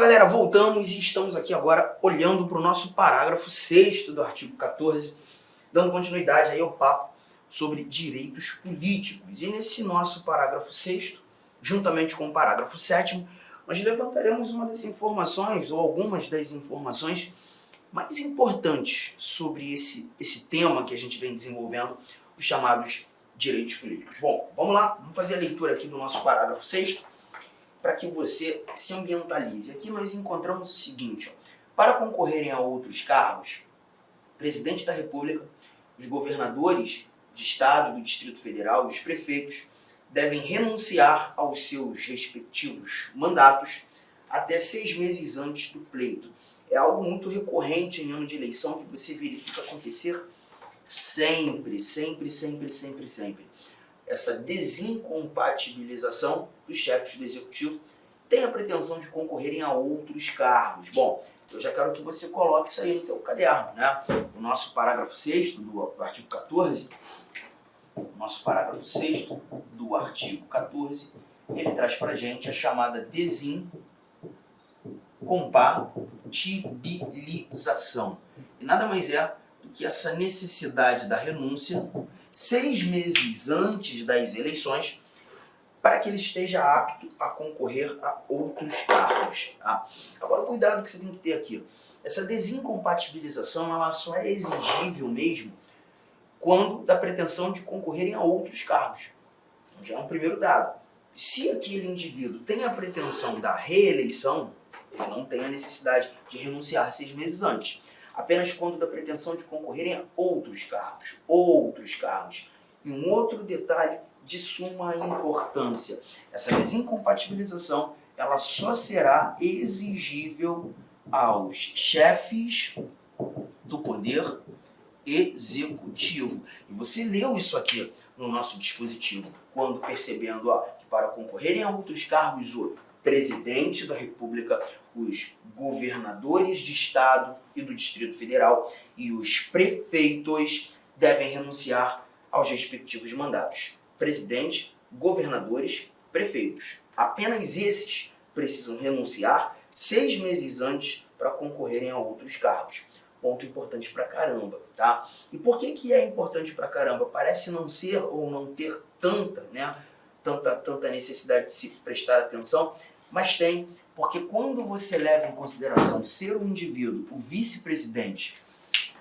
galera, voltamos e estamos aqui agora olhando para o nosso parágrafo 6º do artigo 14, dando continuidade aí ao papo sobre direitos políticos. E nesse nosso parágrafo 6º, juntamente com o parágrafo 7º, nós levantaremos uma das informações, ou algumas das informações mais importantes sobre esse tema que a gente vem desenvolvendo, os chamados direitos políticos. Bom, vamos lá, vamos fazer a leitura aqui do nosso parágrafo 6º, para que você se ambientalize. Aqui nós encontramos o seguinte, para concorrerem a outros cargos, o presidente da República, os governadores de Estado, do Distrito Federal e os prefeitos devem renunciar aos seus respectivos mandatos até 6 meses antes do pleito. É algo muito recorrente em ano de eleição que você verifica acontecer sempre. Essa desincompatibilização dos chefes do Executivo tem a pretensão de concorrerem a outros cargos. Bom, eu já quero que você coloque isso aí no teu caderno, né? O nosso parágrafo 6º do artigo 14, ele traz para a gente a chamada desincompatibilização. E nada mais é do que essa necessidade da renúncia 6 meses antes das eleições, para que ele esteja apto a concorrer a outros cargos. Tá? Agora, cuidado que você tem que ter aqui. Essa desincompatibilização ela só é exigível mesmo quando da pretensão de concorrerem a outros cargos. Então, já é um primeiro dado. Se aquele indivíduo tem a pretensão da reeleição, ele não tem a necessidade de renunciar 6 meses antes. Apenas quando da pretensão de concorrerem a outros cargos. E um outro detalhe de suma importância. Essa desincompatibilização ela só será exigível aos chefes do Poder Executivo. E você leu isso aqui no nosso dispositivo, quando percebendo que para concorrerem a outros cargos, o presidente da República, os governadores de Estado e do Distrito Federal e os prefeitos devem renunciar aos respectivos mandatos. Presidente, governadores, prefeitos. Apenas esses precisam renunciar 6 meses antes para concorrerem a outros cargos. Ponto importante pra caramba, tá? E por que é importante pra caramba? Parece não ser ou não ter tanta necessidade de se prestar atenção, mas tem, porque quando você leva em consideração ser um indivíduo, o vice-presidente,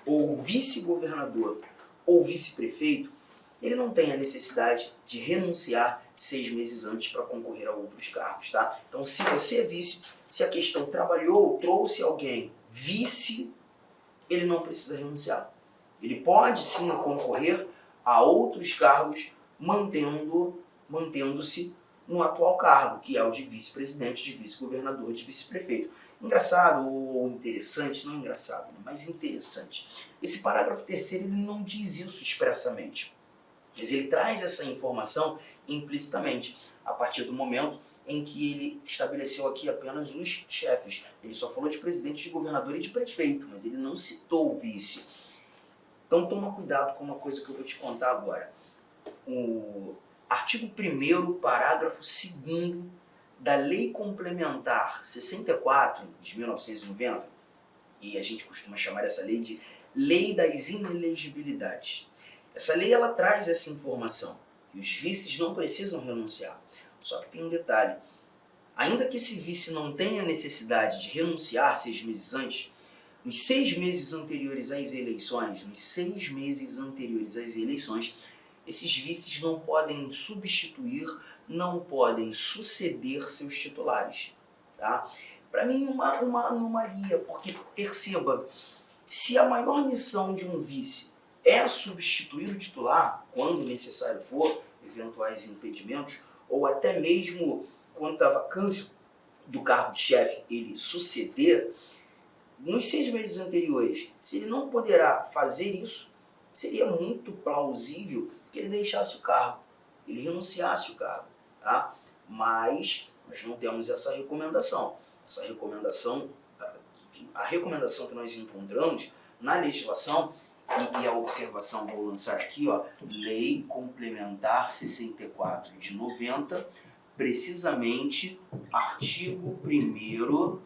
ou o vice-governador, ou vice-prefeito, ele não tem a necessidade de renunciar 6 meses antes para concorrer a outros cargos, tá? Então, se você é vice, se a questão trabalhou, trouxe alguém vice, ele não precisa renunciar. Ele pode sim concorrer a outros cargos, mantendo-se no atual cargo, que é o de vice-presidente, de vice-governador, de vice-prefeito. Engraçado ou interessante, não engraçado, mas interessante. Esse parágrafo 3º ele não diz isso expressamente, mas ele traz essa informação implicitamente, a partir do momento em que ele estabeleceu aqui apenas os chefes. Ele só falou de presidente, de governador e de prefeito, mas ele não citou o vice. Então toma cuidado com uma coisa que eu vou te contar agora. O artigo 1º, parágrafo 2º da Lei Complementar 64 de 1990, e a gente costuma chamar essa lei de Lei das Inelegibilidades. Essa lei ela traz essa informação, e os vices não precisam renunciar. Só que tem um detalhe, ainda que esse vice não tenha necessidade de renunciar 6 meses antes, nos 6 meses anteriores às eleições, esses vices não podem substituir, não podem suceder seus titulares. Tá? Para mim, uma anomalia, porque perceba, se a maior missão de um vice é substituir o titular, quando necessário for, eventuais impedimentos, ou até mesmo quando a vacância do cargo de chefe ele suceder, nos 6 meses anteriores, se ele não poderá fazer isso, seria muito plausível que ele deixasse o cargo, ele renunciasse o cargo, tá? Mas nós não temos essa recomendação. A recomendação que nós encontramos na legislação, e a observação vou lançar aqui, Lei Complementar 64 de 90, precisamente artigo 1º,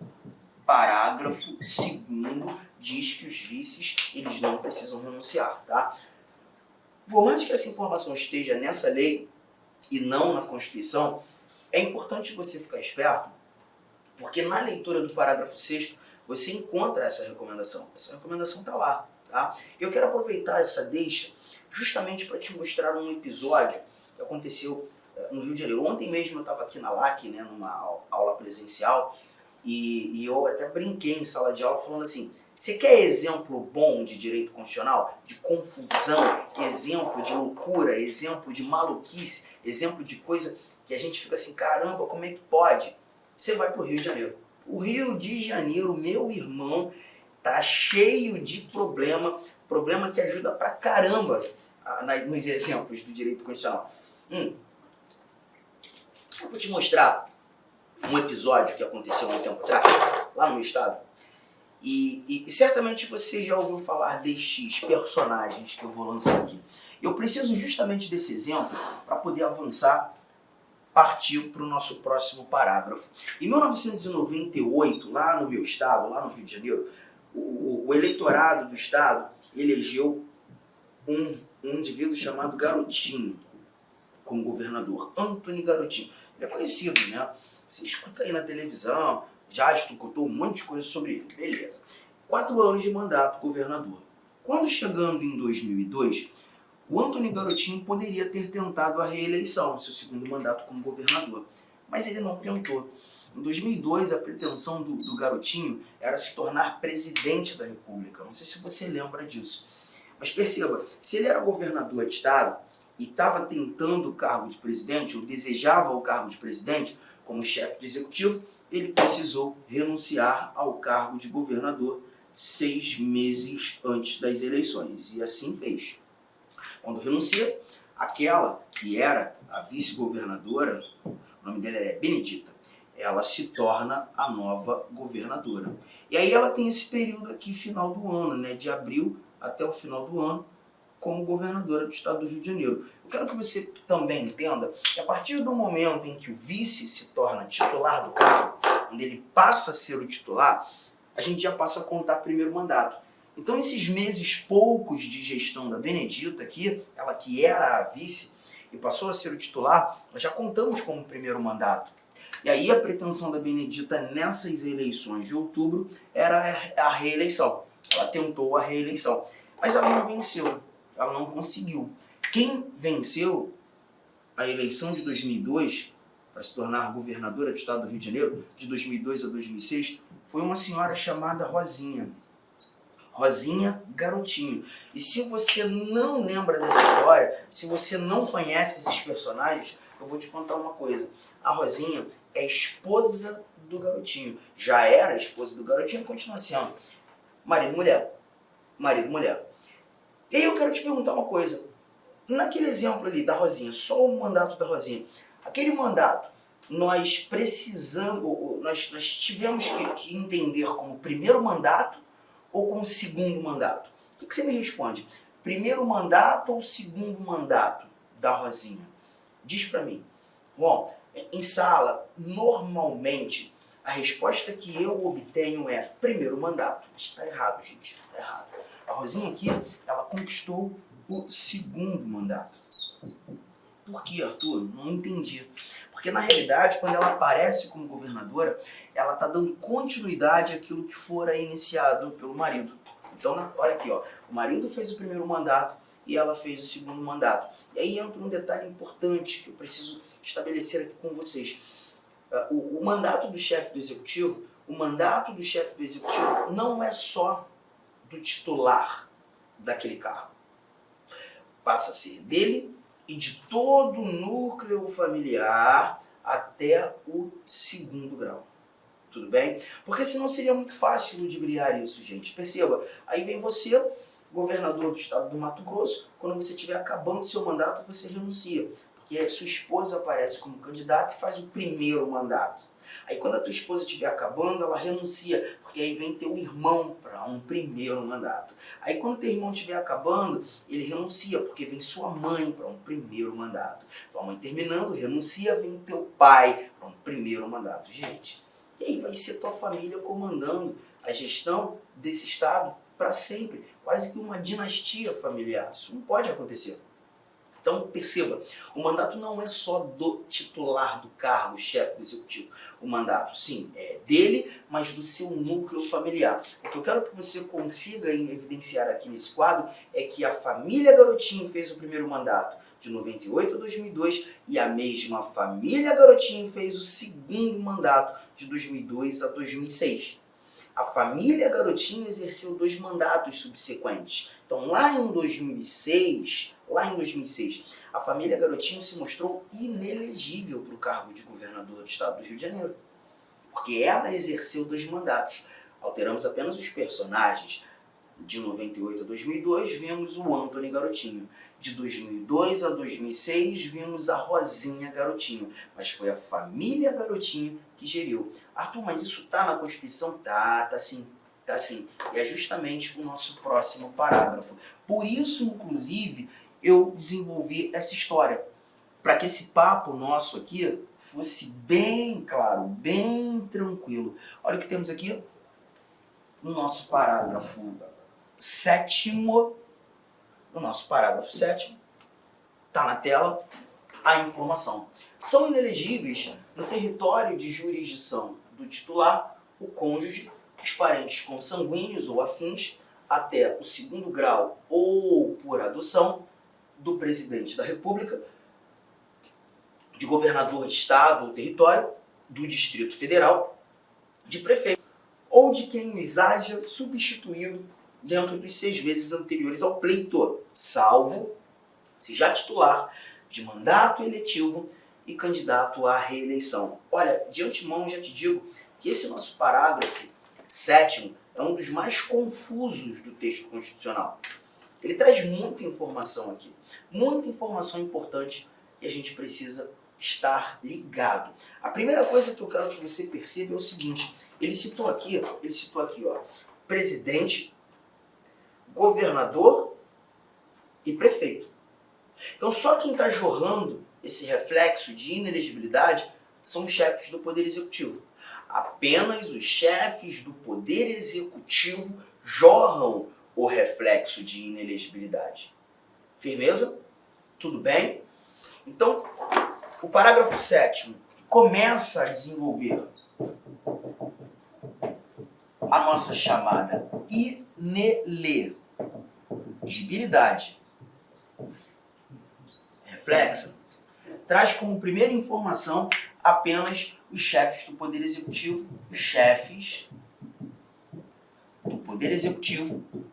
parágrafo 2º diz que os vices, eles não precisam renunciar, tá? Por mais que essa informação esteja nessa lei e não na Constituição, é importante você ficar esperto, porque na leitura do parágrafo 6º você encontra essa recomendação. Essa recomendação está lá, tá? Eu quero aproveitar essa deixa justamente para te mostrar um episódio que aconteceu no Rio de Janeiro. Ontem mesmo eu estava aqui na LAC, né, numa aula presencial, e eu até brinquei em sala de aula falando assim: você quer exemplo bom de direito constitucional? De confusão, exemplo de loucura, exemplo de maluquice, exemplo de coisa que a gente fica assim, caramba, como é que pode? Você vai para o Rio de Janeiro. O Rio de Janeiro, meu irmão, tá cheio de problema que ajuda pra caramba nos exemplos do direito constitucional. Eu vou te mostrar um episódio que aconteceu há um tempo atrás, lá no meu estado, e certamente você já ouviu falar destes personagens que eu vou lançar aqui. Eu preciso justamente desse exemplo para poder avançar, partir para o nosso próximo parágrafo. Em 1998, lá no meu estado, lá no Rio de Janeiro, o eleitorado do estado elegeu um indivíduo chamado Garotinho como governador, Antony Garotinho. Ele é conhecido, né? Você escuta aí na televisão, já escutou um monte de coisa sobre ele. Beleza. 4 anos de mandato governador. Quando chegando em 2002, o Antony Garotinho poderia ter tentado a reeleição no seu segundo mandato como governador, mas ele não tentou. Em 2002, a pretensão do Garotinho era se tornar presidente da República. Não sei se você lembra disso. Mas perceba, se ele era governador de estado e estava tentando o cargo de presidente, ou desejava o cargo de presidente, como chefe do executivo, ele precisou renunciar ao cargo de governador 6 meses antes das eleições. E assim fez. Quando renuncia, aquela que era a vice-governadora, o nome dela é Benedita, ela se torna a nova governadora. E aí ela tem esse período aqui, final do ano, né, de abril até o final do ano, como governadora do estado do Rio de Janeiro. Eu quero que você também entenda que a partir do momento em que o vice se torna titular do cargo, onde ele passa a ser o titular, a gente já passa a contar primeiro mandato. Então esses meses poucos de gestão da Benedita aqui, ela que era a vice e passou a ser o titular, nós já contamos como primeiro mandato. E aí a pretensão da Benedita nessas eleições de outubro era a reeleição. Ela tentou a reeleição, mas ela não venceu, ela não conseguiu. Quem venceu a eleição de 2002 para se tornar governadora do estado do Rio de Janeiro, de 2002 a 2006, foi uma senhora chamada Rosinha. Rosinha Garotinho. E se você não lembra dessa história, se você não conhece esses personagens, eu vou te contar uma coisa. A Rosinha é esposa do Garotinho. Já era esposa do Garotinho e continua sendo. Marido e mulher. Marido e mulher. E aí eu quero te perguntar uma coisa. Naquele exemplo ali da Rosinha, só o mandato da Rosinha, aquele mandato, nós precisamos, nós tivemos que entender como primeiro mandato ou como segundo mandato? O que você me responde? Primeiro mandato ou segundo mandato da Rosinha? Diz pra mim. Bom, em sala, normalmente, a resposta que eu obtenho é primeiro mandato. Está errado, gente. Está errado. A Rosinha aqui, ela conquistou o segundo mandato. Por que, Arthur? Não entendi. Porque, na realidade, quando ela aparece como governadora, ela está dando continuidade àquilo que fora iniciado pelo marido. Então, olha aqui, ó, o marido fez o primeiro mandato e ela fez o segundo mandato. E aí entra um detalhe importante que eu preciso estabelecer aqui com vocês. O mandato do chefe do executivo, não é só do titular daquele cargo. Passa a ser dele e de todo o núcleo familiar até o segundo grau. Tudo bem? Porque senão seria muito fácil ludibriar isso, gente. Perceba, aí vem você, governador do estado do Mato Grosso, quando você estiver acabando o seu mandato, você renuncia. Porque a sua esposa aparece como candidata e faz o primeiro mandato. Aí quando a tua esposa estiver acabando, ela renuncia, porque aí vem teu irmão para um primeiro mandato. Aí quando teu irmão estiver acabando, ele renuncia, porque vem sua mãe para um primeiro mandato. Tua mãe terminando, renuncia, vem teu pai para um primeiro mandato. Gente, E aí vai ser tua família comandando a gestão desse Estado para sempre. Quase que uma dinastia familiar. Isso não pode acontecer. Então, perceba, o mandato não é só do titular do cargo, chefe do executivo. O mandato, sim, é dele, mas do seu núcleo familiar. O que eu quero que você consiga evidenciar aqui nesse quadro é que a família Garotinho fez o primeiro mandato de 98 a 2002 e a mesma família Garotinho fez o segundo mandato de 2002 a 2006. A família Garotinho exerceu 2 mandatos subsequentes. Então, lá em 2006, a família Garotinho se mostrou inelegível para o cargo de governador do estado do Rio de Janeiro, porque ela exerceu 2 mandatos. Alteramos apenas os personagens. De 98 a 2002, vimos o Antony Garotinho. De 2002 a 2006, vimos a Rosinha Garotinho. Mas foi a família Garotinho que geriu. Arthur, mas isso tá na Constituição? Tá sim. Tá sim. E é justamente o nosso próximo parágrafo. Por isso, inclusive, eu desenvolvi essa história. Para que esse papo nosso aqui fosse bem claro, bem tranquilo. Olha o que temos aqui no nosso parágrafo 7º. No nosso parágrafo 7º, está na tela a informação. São inelegíveis no território de jurisdição do titular, o cônjuge, os parentes consanguíneos ou afins, até o 2º grau ou por adoção, do presidente da República, de governador de estado ou território, do Distrito Federal, de prefeito, ou de quem os haja substituído dentro dos 6 meses anteriores ao pleito, salvo, se já titular, de mandato eletivo e candidato à reeleição. Olha, de antemão já te digo que esse nosso parágrafo 7º é um dos mais confusos do texto constitucional. Ele traz muita informação aqui, muita informação importante e a gente precisa estar ligado. A primeira coisa que eu quero que você perceba é o seguinte, ele citou aqui, ó, presidente, governador e prefeito. Então só quem está jorrando esse reflexo de inelegibilidade são os chefes do Poder Executivo. Apenas os chefes do Poder Executivo jorram o reflexo de inelegibilidade. Firmeza? Tudo bem? Então, o parágrafo 7º começa a desenvolver a nossa chamada inelegibilidade reflexa, traz como primeira informação apenas os chefes do Poder Executivo,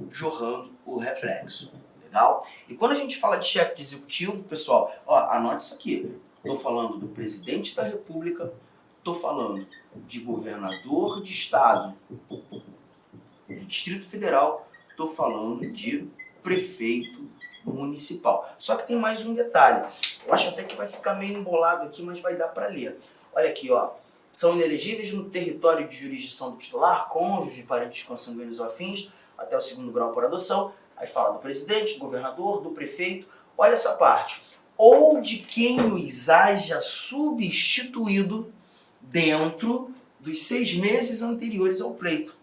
jorrando o reflexo. Legal? E quando a gente fala de chefe de executivo, pessoal, ó, anote isso aqui. Estou falando do presidente da República, estou falando de governador de estado, do Distrito Federal, estou falando de prefeito municipal. Só que tem mais um detalhe. Eu acho até que vai ficar meio embolado aqui, mas vai dar para ler. Olha aqui, ó. São inelegíveis no território de jurisdição do titular, cônjuge, parentes consanguíneos ou afins, até o 2º grau por adoção. Aí fala do presidente, do governador, do prefeito. Olha essa parte. Ou de quem os haja substituído dentro dos 6 meses anteriores ao pleito.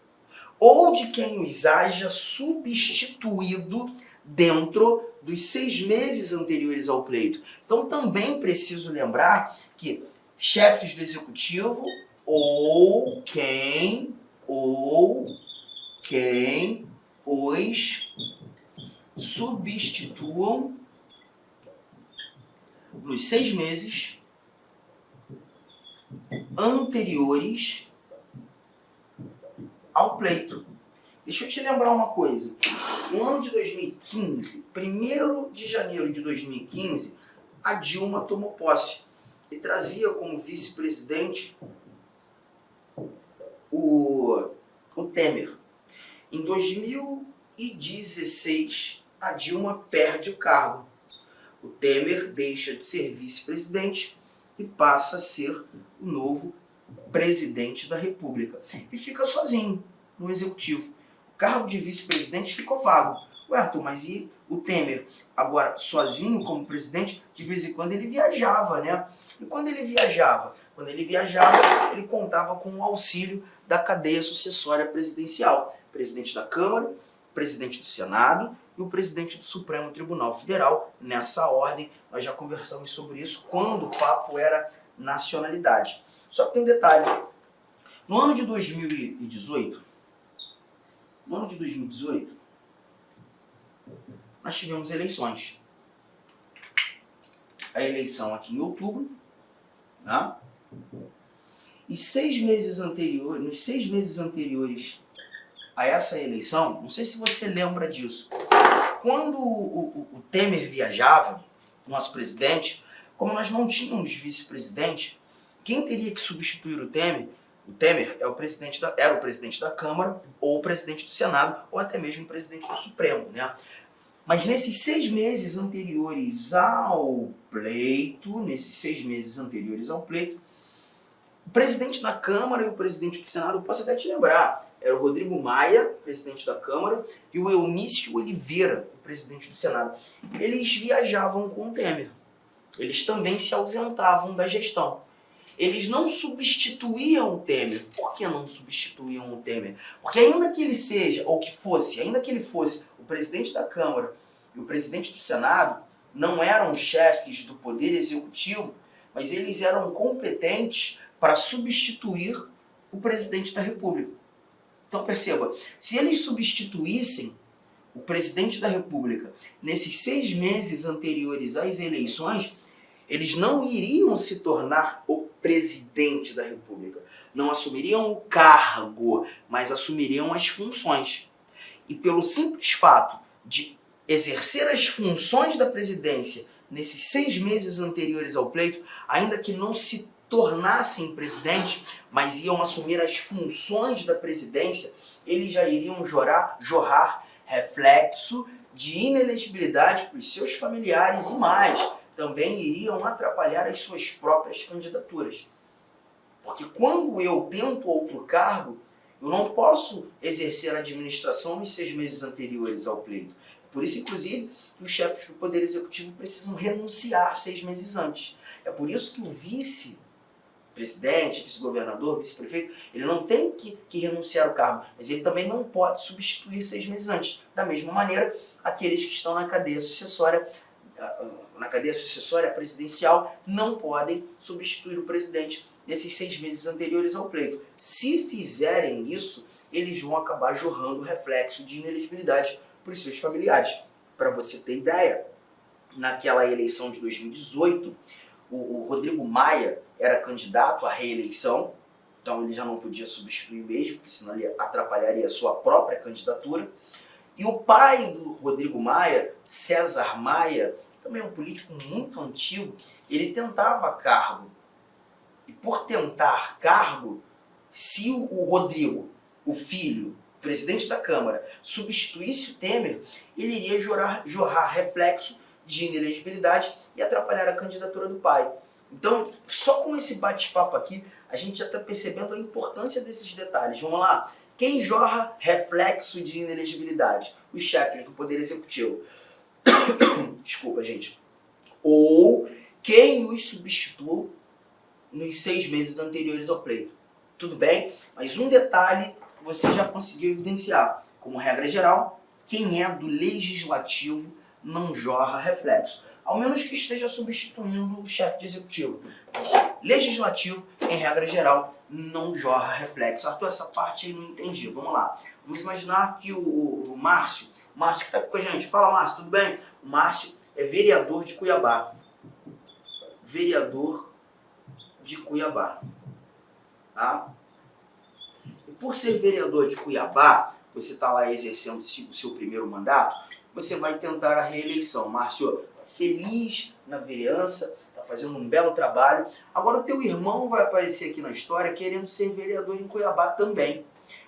Ou de quem os haja substituído dentro dos 6 meses anteriores ao pleito. Então também preciso lembrar que chefes do executivo ou quem os substituam nos 6 meses anteriores ao pleito. Deixa eu te lembrar uma coisa. No ano de 2015, 1º de janeiro de 2015, a Dilma tomou posse e trazia como vice-presidente o Temer. Em 2016, a Dilma perde o cargo. O Temer deixa de ser vice-presidente e passa a ser o novo presidente da República. E fica sozinho no executivo. O cargo de vice-presidente ficou vago. Ué, Arthur, mas e o Temer? Agora, sozinho como presidente, de vez em quando ele viajava, né? E quando ele viajava, Quando ele viajava, ele contava com o auxílio da cadeia sucessória presidencial. Presidente da Câmara, presidente do Senado e o presidente do Supremo Tribunal Federal. Nessa ordem, nós já conversamos sobre isso quando o papo era nacionalidade. Só que tem um detalhe. No ano de 2018, nós tivemos eleições. A eleição aqui em outubro, né? E nos 6 meses anteriores a essa eleição, não sei se você lembra disso, quando o Temer viajava, nosso presidente, como nós não tínhamos vice-presidente, quem teria que substituir o Temer era o presidente da Câmara, ou o presidente do Senado, ou até mesmo o presidente do Supremo, né? Mas nesses 6 meses anteriores ao pleito, o presidente da Câmara e o presidente do Senado, eu posso até te lembrar, era o Rodrigo Maia, presidente da Câmara, e o Eunício Oliveira, o presidente do Senado. Eles viajavam com o Temer. Eles também se ausentavam da gestão. Eles não substituíam o Temer. Por que não substituíam o Temer? Porque ainda que ele fosse o presidente da Câmara e o presidente do Senado, não eram chefes do Poder Executivo, mas eles eram competentes para substituir o presidente da República. Então perceba, se eles substituíssem o presidente da República nesses 6 meses anteriores às eleições, eles não iriam se tornar o presidente da República. Não assumiriam o cargo, mas assumiriam as funções. E pelo simples fato de exercer as funções da presidência nesses 6 meses anteriores ao pleito, ainda que não se tornassem presidente, mas iam assumir as funções da presidência, eles já iriam jorrar reflexo de inelegibilidade para os seus familiares e mais, também iriam atrapalhar as suas próprias candidaturas. Porque quando eu tento outro cargo, eu não posso exercer a administração nos 6 meses anteriores ao pleito. Por isso, inclusive, que os chefes do Poder Executivo precisam renunciar 6 meses antes. É por isso que o vice-presidente, vice-governador, vice-prefeito, ele não tem que renunciar ao cargo, mas ele também não pode substituir 6 meses antes. Da mesma maneira, aqueles que estão na cadeia sucessória presidencial não podem substituir o presidente nesses 6 meses anteriores ao pleito. Se fizerem isso, eles vão acabar jorrando reflexo de inelegibilidade para os seus familiares. Para você ter ideia, naquela eleição de 2018, o Rodrigo Maia era candidato à reeleição, então ele já não podia substituir mesmo, porque senão ele atrapalharia a sua própria candidatura. E o pai do Rodrigo Maia, César Maia, também é um político muito antigo, ele tentava cargo. E por tentar cargo, se o Rodrigo, o filho, presidente da Câmara, substituísse o Temer, ele iria jorrar reflexo de inelegibilidade e atrapalhar a candidatura do pai. Então, só com esse bate-papo aqui, a gente já está percebendo a importância desses detalhes. Vamos lá? Quem jorra reflexo de inelegibilidade? Os chefes do Poder Executivo. Desculpa, gente. Ou quem os substituiu nos 6 meses anteriores ao pleito. Tudo bem? Mas um detalhe você já conseguiu evidenciar. Como regra geral, quem é do legislativo não jorra reflexo. Ao menos que esteja substituindo o chefe de executivo. Mas legislativo, em regra geral, não jorra reflexo. Arthur, essa parte eu não entendi. Vamos lá. Vamos imaginar que o Márcio que está com a gente. Fala, Márcio, tudo bem? O Márcio é vereador de Cuiabá. Vereador de Cuiabá. Tá? E por ser vereador de Cuiabá, você está lá exercendo o seu primeiro mandato, você vai tentar a reeleição. Márcio, feliz na vereança, está fazendo um belo trabalho. Agora o teu irmão vai aparecer aqui na história querendo ser vereador em Cuiabá também.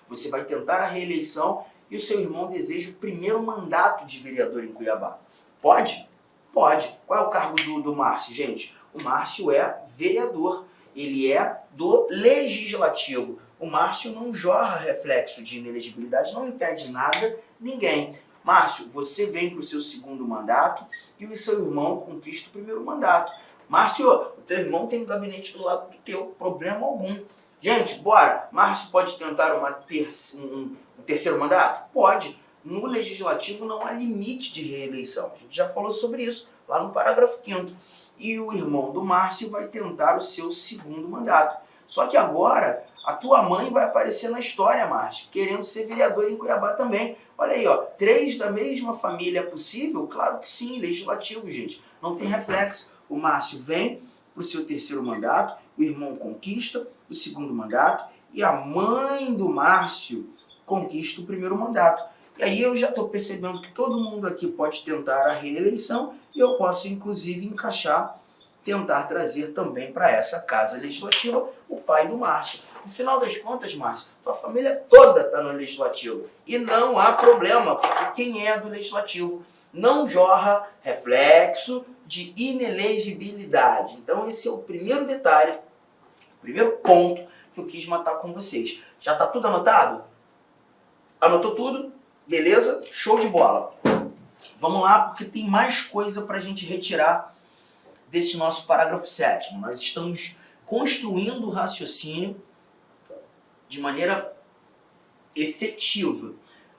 Você vai tentar a reeleição e o seu irmão deseja o primeiro mandato de vereador em Cuiabá. Pode? Pode. Qual é o cargo do Márcio, gente? O Márcio é vereador. Ele é do legislativo. O Márcio não jorra reflexo de inelegibilidade, não impede nada, ninguém. Márcio, você vem para o seu segundo mandato e o seu irmão conquista o primeiro mandato. Márcio, o teu irmão tem um gabinete do lado do teu, problema algum. Gente, bora. Márcio pode tentar um terceiro mandato? Pode. No legislativo não há limite de reeleição. A gente já falou sobre isso lá no parágrafo 5º. E o irmão do Márcio vai tentar o seu segundo mandato. Só que agora a tua mãe vai aparecer na história, Márcio, querendo ser vereador em Cuiabá também. Olha aí, ó, 3 da mesma família é possível? Claro que sim, legislativo, gente. Não tem reflexo. O Márcio vem para o seu terceiro mandato, o irmão conquista o segundo mandato e a mãe do Márcio conquista o primeiro mandato. E aí eu já estou percebendo que todo mundo aqui pode tentar a reeleição e eu posso, inclusive, tentar trazer também para essa casa legislativa o pai do Márcio. No final das contas, Márcio, tua família toda está no legislativo. E não há problema, porque quem é do legislativo não jorra reflexo de inelegibilidade. Então esse é o primeiro detalhe, o primeiro ponto que eu quis matar com vocês. Já está tudo anotado? Anotou tudo? Beleza? Show de bola. Vamos lá, porque tem mais coisa para a gente retirar desse nosso parágrafo 7º. Nós estamos construindo o raciocínio de maneira efetiva.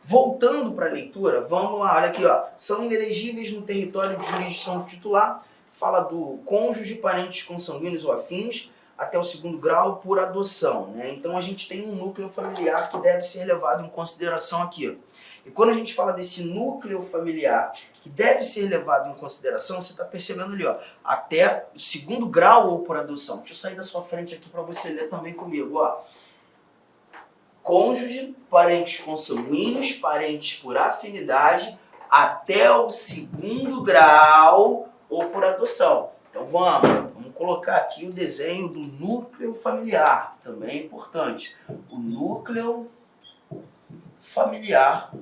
Voltando para a leitura, vamos lá, olha aqui, ó. São inelegíveis no território de jurisdição titular, fala do cônjuge, parentes consanguíneos ou afins, até o segundo grau por adoção, né? Então a gente tem um núcleo familiar que deve ser levado em consideração aqui. E quando a gente fala desse núcleo familiar que deve ser levado em consideração, você está percebendo ali, ó, até o segundo grau ou por adoção. Deixa eu sair da sua frente aqui para você ler também comigo, ó. Cônjuge, parentes consanguíneos, parentes por afinidade, até o segundo grau ou por adoção. Então vamos colocar aqui o desenho do núcleo familiar, também é importante. O núcleo familiar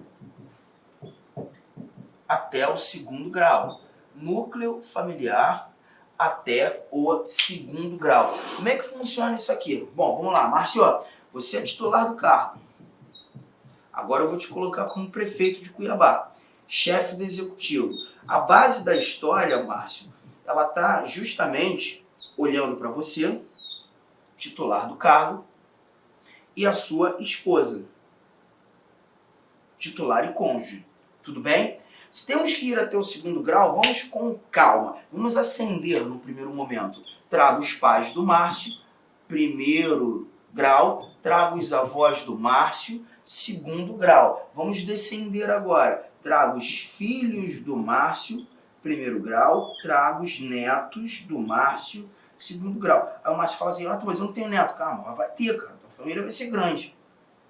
até o segundo grau. Núcleo familiar até o segundo grau. Como é que funciona isso aqui? Bom, vamos lá, Márcio, você é titular do cargo. Agora eu vou te colocar como prefeito de Cuiabá, chefe do executivo. A base da história, Márcio, ela está justamente olhando para você, titular do cargo, e a sua esposa, titular e cônjuge. Tudo bem? Se temos que ir até o segundo grau, vamos com calma. Vamos acender no primeiro momento. Trago os pais do Márcio, primeiro grau. Trago os avós do Márcio, segundo grau. Vamos descender agora. Trago os filhos do Márcio, primeiro grau. Trago os netos do Márcio, segundo grau. Aí o Márcio fala assim, mas eu não tenho neto. Calma, mas vai ter, cara. Tua família vai ser grande.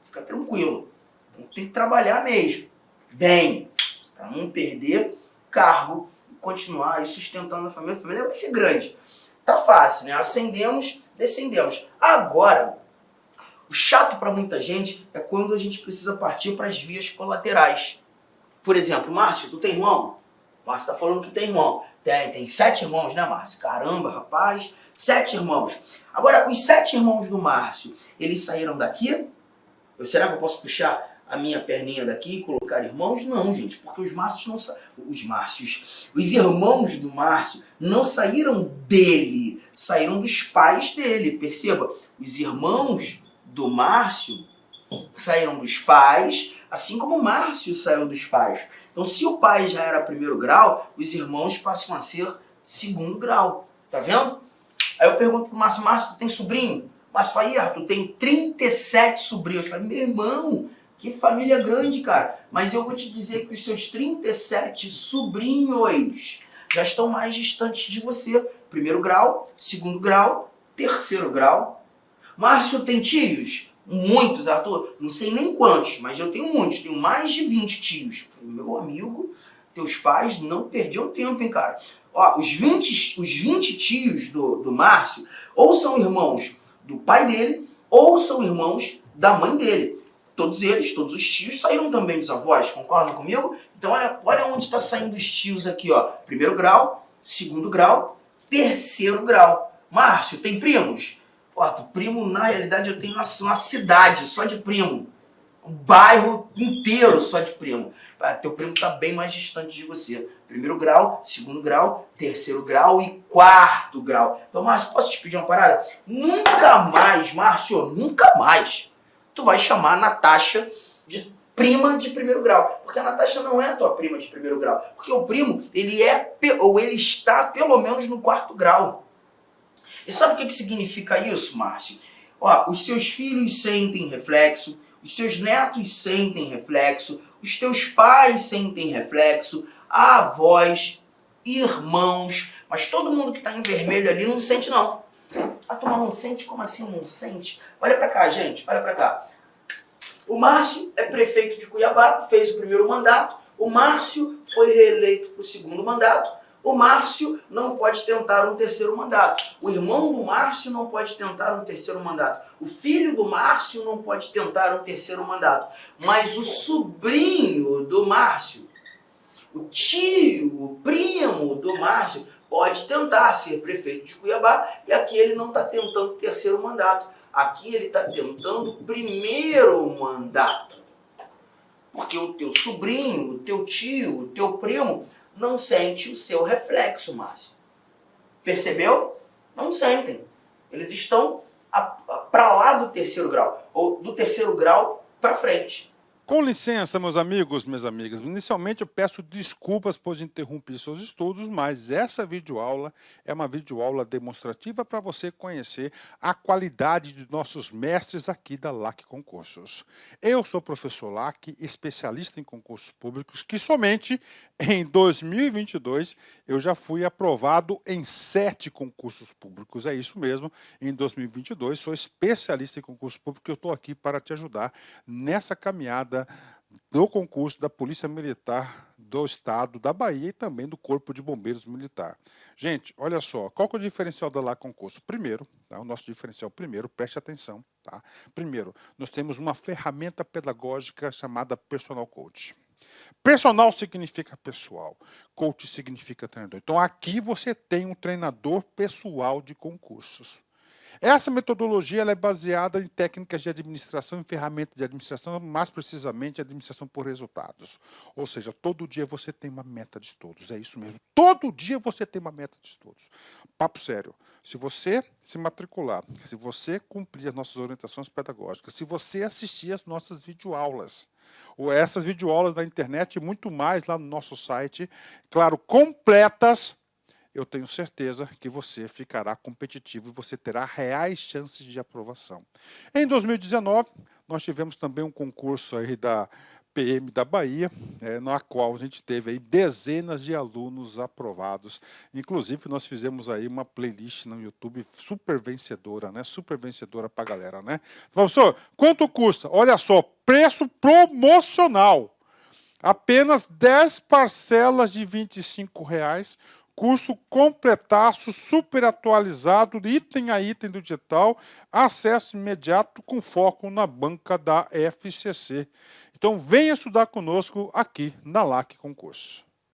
Fica tranquilo. Então tem que trabalhar mesmo. Bem, para não perder cargo e continuar aí sustentando a família vai ser grande. Tá fácil, né? Ascendemos, descendemos. Agora, o chato para muita gente é quando a gente precisa partir para as vias colaterais. Por exemplo, Márcio, tu tem irmão? Márcio tá falando que tem irmão. Tem 7 irmãos, né, Márcio? Caramba, rapaz, 7 irmãos. Agora, os 7 irmãos do Márcio, eles saíram daqui? Será que eu posso puxar a minha perninha daqui e colocar irmãos? Não, gente, porque os irmãos do Márcio não saíram dele, saíram dos pais dele, perceba? Os irmãos do Márcio saíram dos pais, assim como o Márcio saiu dos pais. Então, se o pai já era primeiro grau, os irmãos passam a ser segundo grau, tá vendo? Aí eu pergunto pro Márcio, tu tem sobrinho? Márcio fala, tu tem 37 sobrinhos. Eu falei, meu irmão, que família grande, cara. Mas eu vou te dizer que os seus 37 sobrinhos já estão mais distantes de você. Primeiro grau, segundo grau, terceiro grau. Márcio tem tios? Muitos, Arthur. Não sei nem quantos, mas eu tenho muitos. Tenho mais de 20 tios. Meu amigo, teus pais não perdiam tempo, hein, cara. Ó, os 20 tios do Márcio ou são irmãos do pai dele ou são irmãos da mãe dele. Todos os tios saíram também dos avós, concordam comigo? Então olha onde está saindo os tios aqui, ó. Primeiro grau, segundo grau, terceiro grau. Márcio, tem primos? Primo, na realidade, eu tenho uma cidade só de primo. Um bairro inteiro só de primo. Teu primo está bem mais distante de você. Primeiro grau, segundo grau, terceiro grau e quarto grau. Então, Márcio, posso te pedir uma parada? Nunca mais, Márcio, nunca mais, tu vai chamar a Natasha de prima de primeiro grau. Porque a Natasha não é a tua prima de primeiro grau. Porque o primo, ele está pelo menos no quarto grau. E sabe o que significa isso, Márcio? Ó, os seus filhos sentem reflexo, os seus netos sentem reflexo, os teus pais sentem reflexo, avós, irmãos, mas todo mundo que está em vermelho ali não sente não. A turma não sente? Como assim não sente? Olha pra cá, gente, olha pra cá. O Márcio é prefeito de Cuiabá, fez o primeiro mandato, o Márcio foi reeleito para o segundo mandato, o Márcio não pode tentar um terceiro mandato. O irmão do Márcio não pode tentar um terceiro mandato. O filho do Márcio não pode tentar um terceiro mandato. Mas o sobrinho do Márcio, o tio, o primo do Márcio, pode tentar ser prefeito de Cuiabá e aqui ele não está tentando o terceiro mandato. Aqui ele está tentando o primeiro mandato. Porque o teu sobrinho, o teu tio, o teu primo não sente o seu reflexo, Márcio. Percebeu? Não sentem. Eles estão para lá do terceiro grau, ou do terceiro grau para frente. Com licença, meus amigos, minhas amigas, inicialmente eu peço desculpas por interromper seus estudos, mas essa videoaula é uma videoaula demonstrativa para você conhecer a qualidade de nossos mestres aqui da LAC Concursos. Eu sou o professor LAC, especialista em concursos públicos, que somente em 2022 eu já fui aprovado em 7 concursos públicos, é isso mesmo, em 2022 sou especialista em concurso público e eu estou aqui para te ajudar nessa caminhada do concurso da Polícia Militar do Estado da Bahia e também do Corpo de Bombeiros Militar. Gente, olha só, qual que é o diferencial da LAC Concurso? Primeiro, tá, o nosso diferencial primeiro, preste atenção, tá? Primeiro, nós temos uma ferramenta pedagógica chamada Personal Coach. Personal significa pessoal, coach significa treinador. Então aqui você tem um treinador pessoal de concursos. Essa metodologia ela é baseada em técnicas de administração, em ferramentas de administração, mais precisamente administração por resultados. Ou seja, todo dia você tem uma meta de estudos, é isso mesmo. Todo dia você tem uma meta de estudos. Papo sério, se você se matricular, se você cumprir as nossas orientações pedagógicas, se você assistir às nossas videoaulas, ou essas videoaulas da internet e muito mais lá no nosso site, claro, completas, eu tenho certeza que você ficará competitivo e você terá reais chances de aprovação. Em 2019, nós tivemos também um concurso aí da PM da Bahia, na qual a gente teve aí dezenas de alunos aprovados. Inclusive, nós fizemos aí uma playlist no YouTube super vencedora, né? Super vencedora para a galera, né? Professor, quanto custa? Olha só, preço promocional. Apenas 10 parcelas de R$25. Curso completaço, super atualizado, item a item do digital, acesso imediato com foco na banca da FCC. Então venha estudar conosco aqui na LAC Concurso.